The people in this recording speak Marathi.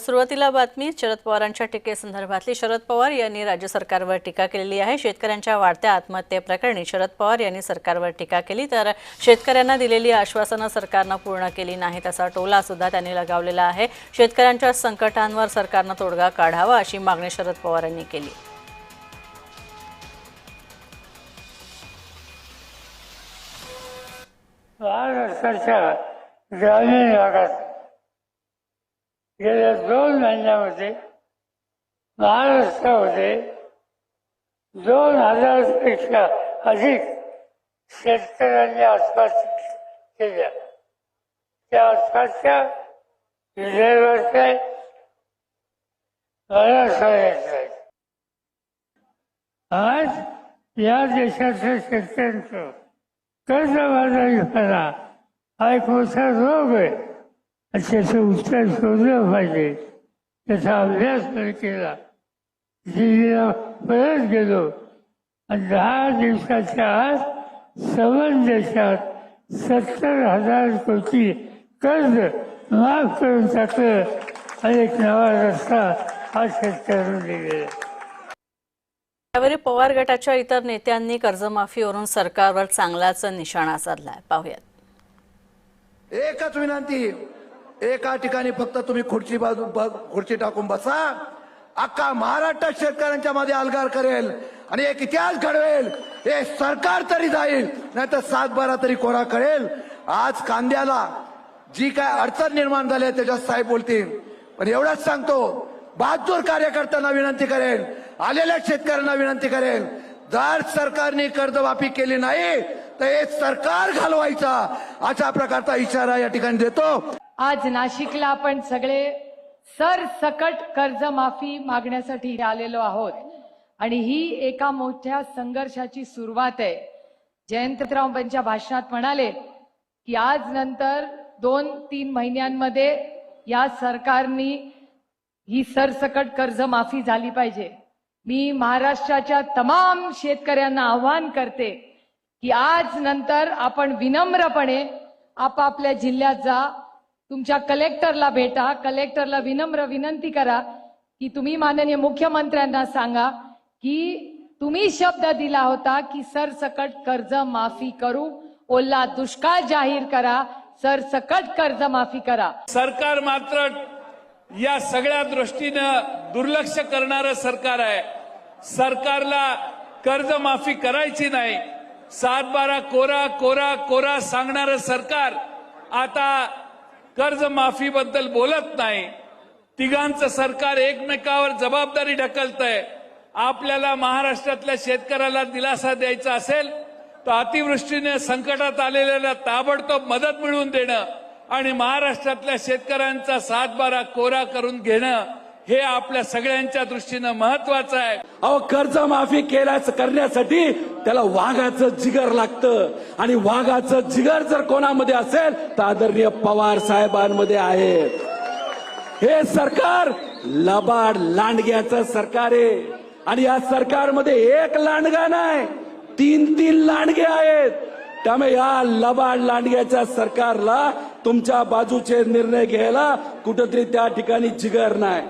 सुरुवातीला बातमी शरद पवारांच्या टीकेसंदर्भातली शरद पवार यांनी राज्य सरकारवर टीका केलेली आहे। शेतकऱ्यांच्या वाढत्या आत्महत्येप्रकरणी शरद पवार यांनी सरकारवर टीका केली तर शेतकऱ्यांना दिलेली आश्वासनं सरकारनं पूर्ण केली नाहीत असा टोला सुद्धा त्यांनी लगावलेला आहे। शेतकऱ्यांच्या संकटांवर सरकारनं तोडगा काढावा अशी मागणी शरद पवार यांनी केली। महाराष्ट्राच्या ग्रामीण भागात गेल्या 2 महिन्यामध्ये महाराष्ट्रामध्ये 2000 पेक्षा अधिक शेतकऱ्यांनी आत्महत्या केल्या। त्या आत्महत्या विजयवरच्या महाराष्ट्रात आज या देशाच्या शेतकऱ्यांचं कर्जबाजारीपणा हा एक मोठा रोग आहे। त्याचं उत्तर शोधलं पाहिजे। त्याचा अभ्यास केला, दिल्लीला परत गेलो आणि 10 दिवसाच्या आत संबंध देशात 70,000 कोटी कर्ज माफ करून टाकलं आणि एक नवा रस्ता हा शेतकऱ्यांना दिलेला। यावेळी पवार गटाच्या इतर नेत्यांनी कर्जमाफीवरून सरकारवर चांगलाच निशाणा साधलाय। पाहूयात। एकच विनंती, एका ठिकाणी फक्त तुम्ही खुर्ची टाकून बसा, अख्खा महाराष्ट्र शेतकऱ्यांच्या मध्ये अलगार करेल आणि एक इतिहास घडवेल। हे सरकार तरी जाईल, नाहीतर 7-12 तरी कोरा करेल। आज कांद्याला जी काय अडचण निर्माण झाली आहे त्याच्यात साहेब बोलतील, पण एवढंच सांगतो, बहादूर कार्यकर्त्यांना विनंती करेल, आलेल्या शेतकऱ्यांना विनंती करेल, जर सरकारने कर्जमाफी केली नाही तर हे सरकार घालवायचा अशा प्रकारचा इशारा या ठिकाणी देतो। आज नाशिकला आपण सगळे सरसकट कर्जमाफी मागण्यासाठी आलेलो आहोत आणि ही एका मोठ्या संघर्षाची सुरुवात आहे। जयंतरावांच्या भाषणात म्हणाले की आज नंतर 2-3 महिन्यांमध्ये या सरकारने ही सरसकट कर्जमाफी झाली पाहिजे। मी महाराष्ट्राच्या तमाम शेतकऱ्यांना आवाहन करते की आज नंतर आपण विनम्रपणे आपापल्या जिल्ह्यात जा, तुमच्या कलेक्टरला भेटा, कलेक्टरला विनम्र विनंती करा की तुम्ही माननीय मुख्यमंत्र्यांना सांगा की तुम्ही शब्द दिला होता की सरसकट कर्ज माफी करू, ओला दुष्काळ जाहीर करा, सरसकट कर्ज माफी करा। सरकार मात्र या सगळ्या दृष्टीनं दुर्लक्ष करणारं सरकार आहे। सरकारला कर्जमाफी करायची नाही, 7-12 कोरा कोरा कोरा सांगणारं सरकार आता कर्जमाफीबद्दल बोलत नाही। तिघांचं सरकार एकमेकावर जबाबदारी ढकलतंय। आपल्याला महाराष्ट्रातल्या शेतकऱ्याला दिलासा द्यायचा असेल तर अतिवृष्टीने संकटात आलेल्याला ताबडतोब मदत मिळवून देणं आणि महाराष्ट्रातल्या शेतकऱ्यांचा 7-12 कोरा करून घेणं हे आपल्या सगळ्यांच्या दृष्टीनं महत्वाचं आहे। अहो, कर्जमाफी करण्यासाठी त्याला वाघाचं जिगर लागतं आणि वाघाचं जिगर जर कोणामध्ये असेल तर आदरणीय पवार साहेबांमध्ये आहे। हे सरकार लबाड लांडग्याचं सरकार आहे आणि या सरकारमध्ये एक लांडगा नाही, 3 लांडगे आहेत। त्यामुळे या लबाड लांडग्याच्या सरकारला तुमच्या बाजूचे निर्णय घ्यायला कुठेतरी त्या ठिकाणी जिगर नाही।